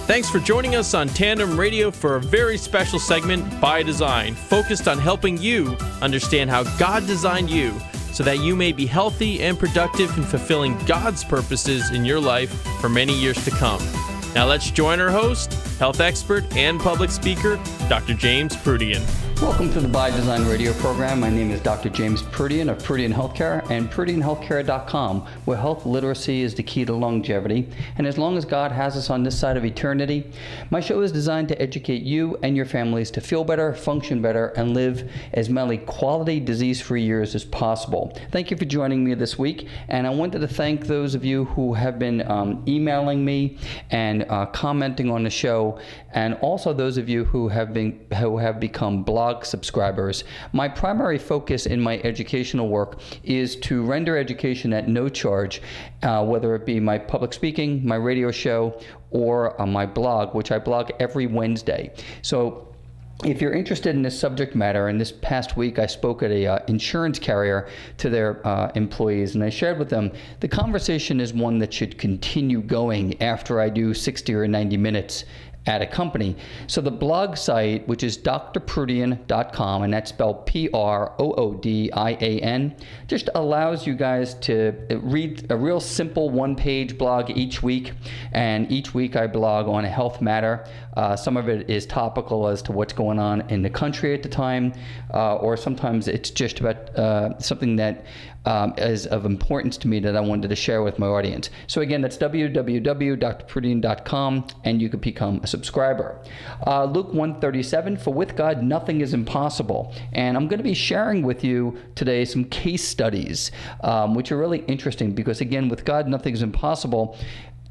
Thanks for joining us on Tandem Radio for a very special segment, By Design, focused on helping you understand how God designed you so that you may be healthy and productive in fulfilling God's purposes in your life for many years to come. Now let's join our host, health expert and public speaker, Dr. James Proodian. Welcome to the By Design radio program. My name is Dr. James Proodian of Proodian Healthcare and ProodianHealthcare.com, where health literacy is the key to longevity. And as long as God has us on this side of eternity, my show is designed to educate you and your families to feel better, function better, and live as many quality disease-free years as possible. Thank you for joining me this week. And I wanted to thank those of you who have been emailing me and commenting on the show, and also those of you who have become blog subscribers. My primary focus in my educational work is to render education at no charge, whether it be my public speaking, my radio show, or my blog, which I blog every Wednesday. So if you're interested in this subject matter, and this past week I spoke at a insurance carrier to their employees, and I shared with them the conversation is one that should continue going after I do 60 or 90 minutes at a company. So the blog site, which is drproodian.com, and that's spelled Proodian, just allows you guys to read a real simple one-page blog each week. And each week I blog on a health matter. Some of it is topical as to what's going on in the country at the time, or sometimes it's just about something that is of importance to me that I wanted to share with my audience. So again, that's www.drproodian.com, and you could become a subscriber. Luke 1:37, for with God nothing is impossible. And I'm going to be sharing with you today some case studies, which are really interesting because, again, with God nothing is impossible.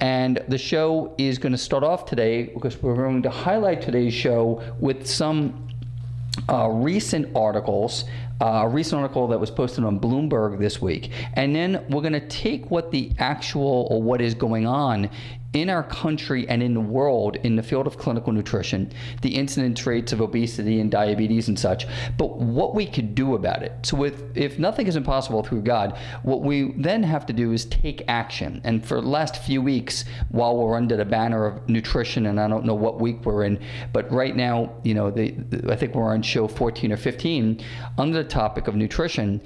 And the show is going to start off today because we're going to highlight today's show with some recent articles. A recent article that was posted on Bloomberg this week. And then we're going to take what the actual, or what is going on in our country and in the world in the field of clinical nutrition, the incidence rates of obesity and diabetes and such, but what we could do about it. So if nothing is impossible through God, what we then have to do is take action. And for the last few weeks, while we're under the banner of nutrition, and I don't know what week we're in, but right now, I think we're on show 14 or 15, under the topic of nutrition.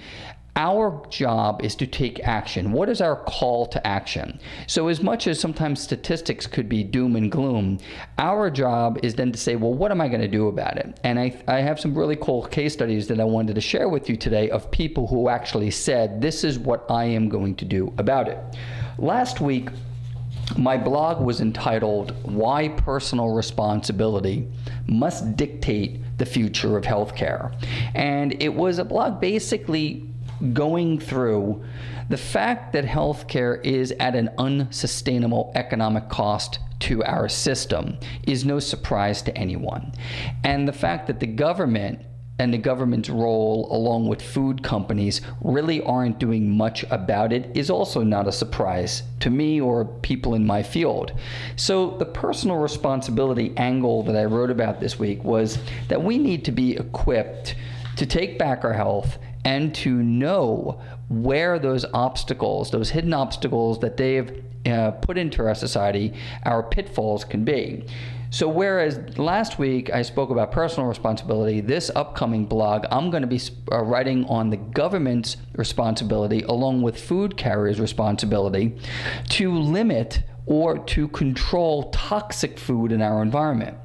Our job is to take action. What is our call to action? So as much as sometimes statistics could be doom and gloom, our job is then to say, well, what am I going to do about it? And I have some really cool case studies that I wanted to share with you today of people who actually said, this is what I am going to do about it. Last week, my blog was entitled, Why Personal Responsibility Must Dictate the Future of Healthcare. And it was a blog basically going through the fact that healthcare is at an unsustainable economic cost to our system is no surprise to anyone. And the fact that the government and the government's role, along with food companies, really aren't doing much about it is also not a surprise to me or people in my field. So the personal responsibility angle that I wrote about this week was that we need to be equipped to take back our health and to know where those obstacles, those hidden obstacles that they've put into our society, our pitfalls can be. So whereas last week I spoke about personal responsibility, this upcoming blog I'm going to be writing on the government's responsibility along with food carriers' responsibility to limit or to control toxic food in our environment.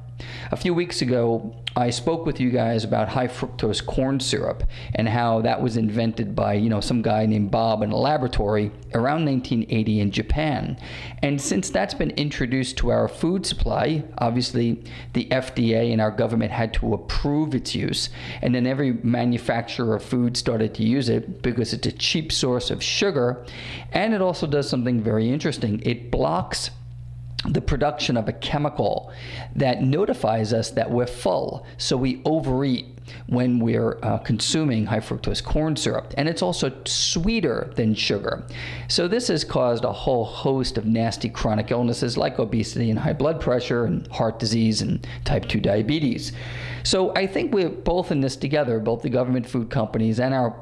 A few weeks ago, I spoke with you guys about high fructose corn syrup and how that was invented by, some guy named Bob in a laboratory around 1980 in Japan. And since that's been introduced to our food supply, obviously the FDA and our government had to approve its use. And then every manufacturer of food started to use it because it's a cheap source of sugar. And it also does something very interesting. It blocks the production of a chemical that notifies us that we're full, so we overeat when we're consuming high fructose corn syrup. And it's also sweeter than sugar. So this has caused a whole host of nasty chronic illnesses like obesity and high blood pressure and heart disease and type 2 diabetes. So I think we're both in this together, both the government, food companies, and our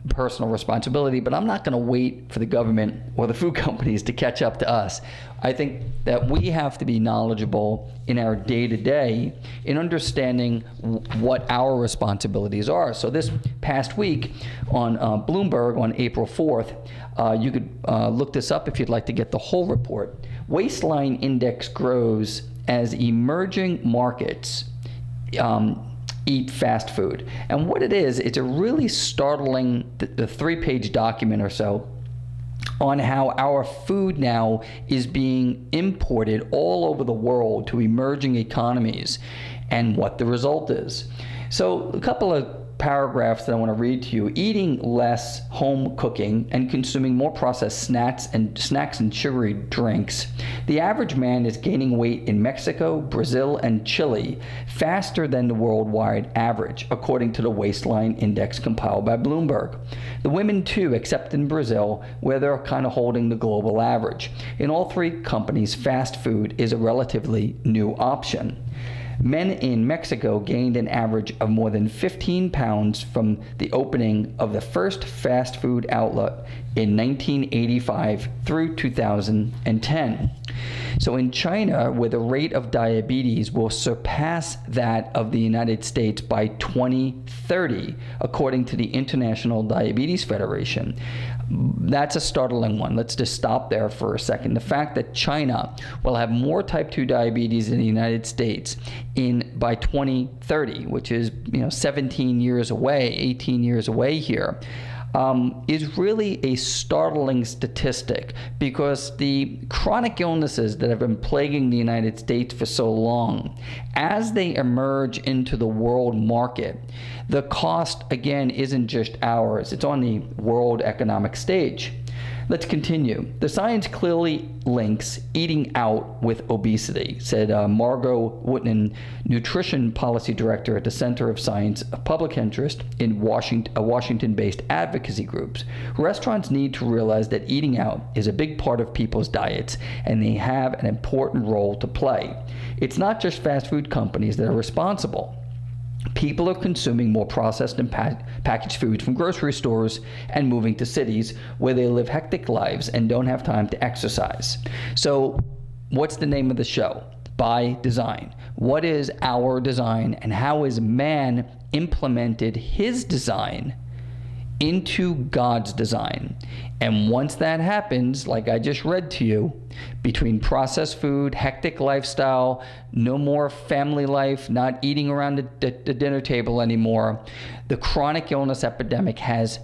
personal responsibility, but I'm not going to wait for the government or the food companies to catch up to us. I think that we have to be knowledgeable in our day-to-day in understanding what our responsibilities are. So this past week on Bloomberg on April 4th, you could look this up if you'd like to get the whole report. Waistline index grows as emerging markets eat fast food. And what it is, it's a really startling, the 3-page document or so on how our food now is being imported all over the world to emerging economies and what the result is. So a couple of paragraphs that I want to read to you. Eating less home cooking and consuming more processed snacks and sugary drinks. The average man is gaining weight in Mexico, Brazil, and Chile faster than the worldwide average, according to the Waistline Index compiled by Bloomberg. The women too, except in Brazil, where they're kind of holding the global average. In all three companies, fast food is a relatively new option. Men in Mexico gained an average of more than 15 pounds from the opening of the first fast food outlet in 1985 through 2010. So in China, where the rate of diabetes will surpass that of the United States by 2030, according to the International Diabetes Federation. That's a startling one. Let's just stop there for a second. The fact that China will have more type 2 diabetes than the United States by 2030, which is 17 years away, 18 years away here, is really a startling statistic, because the chronic illnesses that have been plaguing the United States for so long, as they emerge into the world market, the cost, again, isn't just ours. It's on the world economic stage. Let's continue. The science clearly links eating out with obesity, said Margot Wootton, Nutrition Policy Director at the Center of Science of Public Interest in Washington-based advocacy groups. Restaurants need to realize that eating out is a big part of people's diets, and they have an important role to play. It's not just fast food companies that are responsible. People are consuming more processed and packaged foods from grocery stores and moving to cities where they live hectic lives and don't have time to exercise. So what's the name of the show? By Design. What is our design, and how has man implemented his design into God's design? And once that happens, like I just read to you, between processed food, hectic lifestyle, no more family life, not eating around the dinner table anymore, the chronic illness epidemic has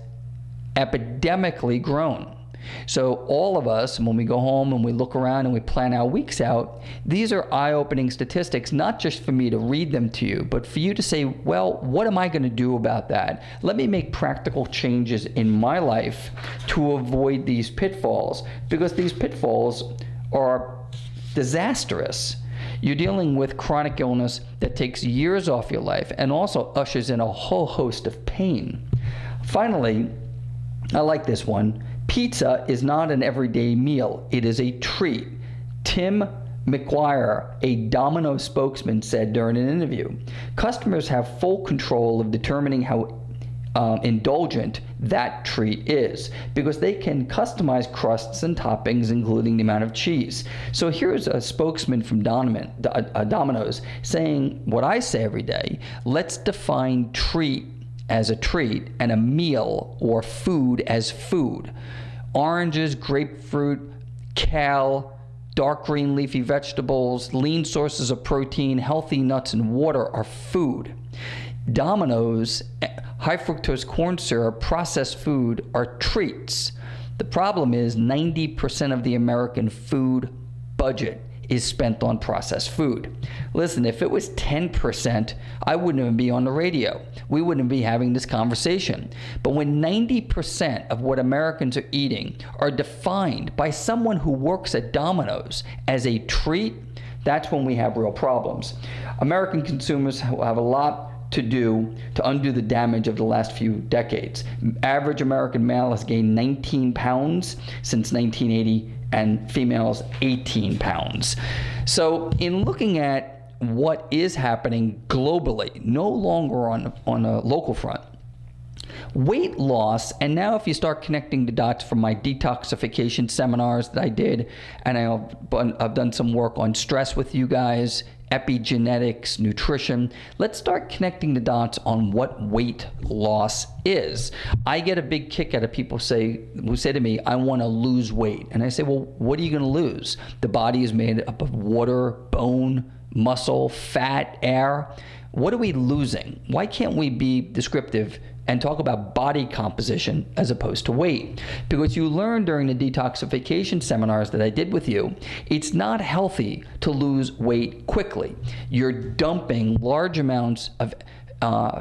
epidemically grown. So all of us, when we go home and we look around and we plan our weeks out, these are eye-opening statistics, not just for me to read them to you, but for you to say, well, what am I going to do about that? Let me make practical changes in my life to avoid these pitfalls, because these pitfalls are disastrous. You're dealing with chronic illness that takes years off your life and also ushers in a whole host of pain. Finally, I like this one. Pizza is not an everyday meal. It is a treat. Tim McGuire, a Domino's spokesman, said during an interview. Customers have full control of determining how indulgent that treat is, because they can customize crusts and toppings, including the amount of cheese. So here's a spokesman from Domino's saying what I say every day: let's define treat as a treat and a meal or food as food. Oranges, grapefruit, kale, dark green leafy vegetables, lean sources of protein, healthy nuts, and water are food. Domino's high fructose corn syrup, processed food are treats. The problem is 90% of the American food budget is spent on processed food. Listen, if it was 10%, I wouldn't even be on the radio. We wouldn't be having this conversation. But when 90% of what Americans are eating are defined by someone who works at Domino's as a treat, that's when we have real problems. American consumers have a lot to do to undo the damage of the last few decades. Average American male has gained 19 pounds since 1980, and females 18 pounds. So in looking at what is happening globally, no longer on a local front, Weight loss, and now if you start connecting the dots from my detoxification seminars that I did, and I've done some work on stress with you guys, epigenetics, nutrition. Let's start connecting the dots on what weight loss is. I get a big kick out of people who say to me, I want to lose weight. And I say, well, what are you going to lose? The body is made up of water, bone, muscle, fat, air. What are we losing? Why can't we be descriptive and talk about body composition as opposed to weight? Because you learned during the detoxification seminars that I did with you, it's not healthy to lose weight quickly. You're dumping large amounts of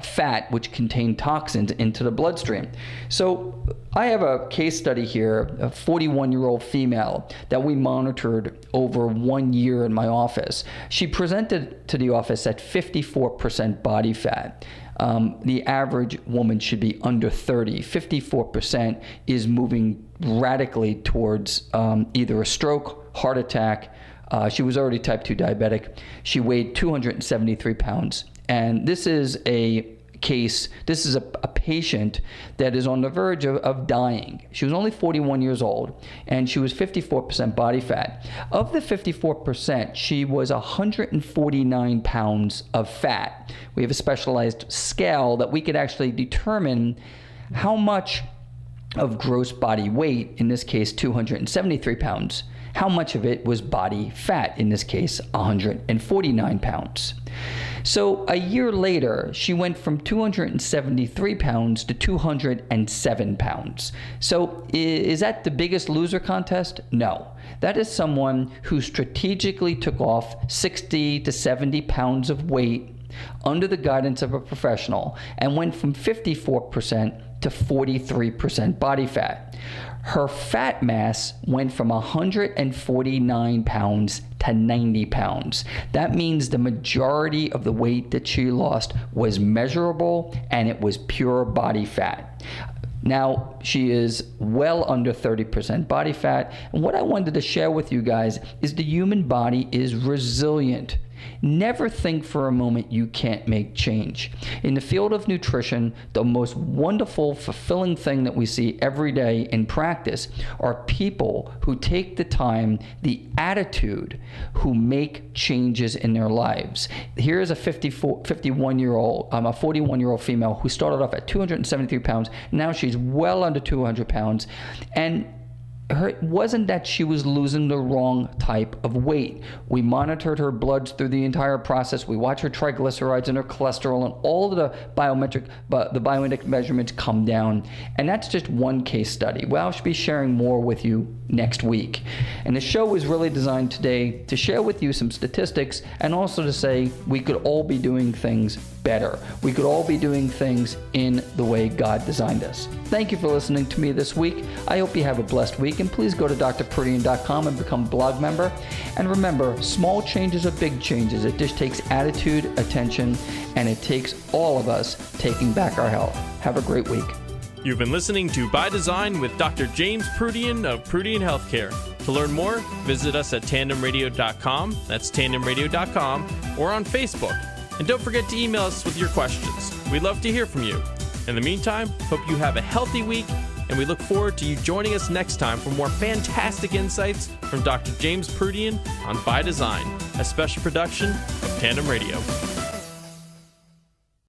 fat which contain toxins into the bloodstream. So I have a case study here, a 41-year-old female that we monitored over 1 year in my office. She presented to the office at 54% body fat. The average woman should be under 30. 54% is moving radically towards either a stroke, heart attack. She was already type 2 diabetic. She weighed 273 pounds. And this is a patient that is on the verge of dying. She was only 41 years old, and she was 54% body fat. Of the 54%, she was 149 pounds of fat. We have a specialized scale that we could actually determine how much of gross body weight, in this case 273 pounds, how much of it was body fat, in this case 149 pounds. So a year later, she went from 273 pounds to 207 pounds. So is that the biggest loser contest? No. That is someone who strategically took off 60 to 70 pounds of weight under the guidance of a professional and went from 54% to 43% body fat. Her fat mass went from 149 pounds to 90 pounds. That means the majority of the weight that she lost was measurable and it was pure body fat. Now, she is well under 30% body fat. And what I wanted to share with you guys is the human body is resilient. Never think for a moment you can't make change. In the field of nutrition, the most wonderful, fulfilling thing that we see every day in practice are people who take the time, the attitude, who make changes in their lives. Here is a 41-year-old female who started off at 273 pounds. Now she's well under 200 pounds. And it wasn't that she was losing the wrong type of weight. We monitored her bloods through the entire process. We watched her triglycerides and her cholesterol, and all of the bioindex measurements come down. And that's just one case study. Well, I'll be sharing more with you next week. And the show was really designed today to share with you some statistics and also to say we could all be doing things better. We could all be doing things in the way God designed us. Thank you for listening to me this week. I hope you have a blessed week, and please go to drproodian.com and become a blog member. And remember, small changes are big changes. It just takes attitude, attention, and it takes all of us taking back our health. Have a great week. You've been listening to By Design with Dr. James Proodian of Proodian Healthcare. To learn more, visit us at tandemradio.com, that's tandemradio.com, or on Facebook. And don't forget to email us with your questions. We'd love to hear from you. In the meantime, hope you have a healthy week, and we look forward to you joining us next time for more fantastic insights from Dr. James Proodian on By Design, a special production of Tandem Radio.